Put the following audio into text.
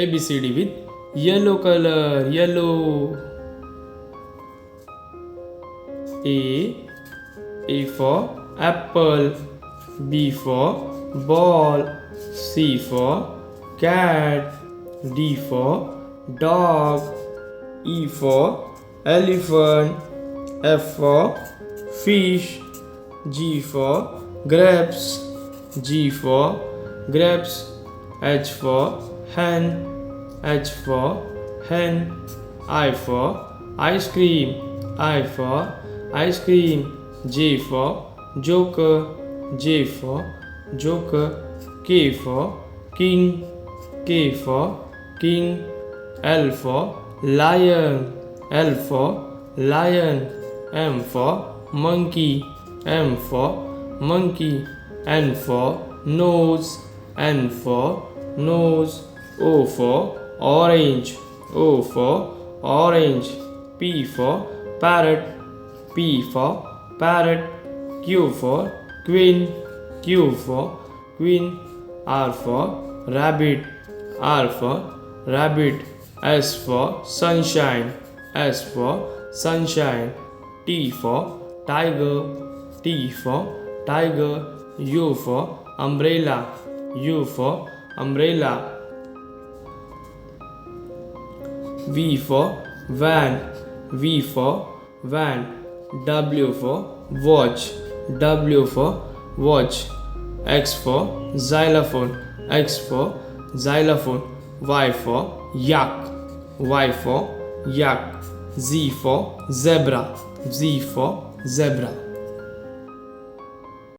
ABCD with yellow color. Yellow. A for apple. B for ball. C for cat. D for dog. E for elephant. F for fish. G for grapes. G for grapes. H for hen. H for hen. I for ice cream. I for ice cream. J for joker. J for joker. K for king. K for king. L for lion. L for lion. M for monkey. M for monkey. N for nose. N for nose. O for orange. O for orange. P for parrot. P for parrot. Q for queen. Q for queen. R for rabbit. R for rabbit. S for sunshine. S for sunshine. T for tiger. T for tiger. U for umbrella. U for umbrella. V for van. V for van. W for watch. W for watch. X for xylophone. X for xylophone. Y for yak. Y for yak. Z for zebra. Z for zebra.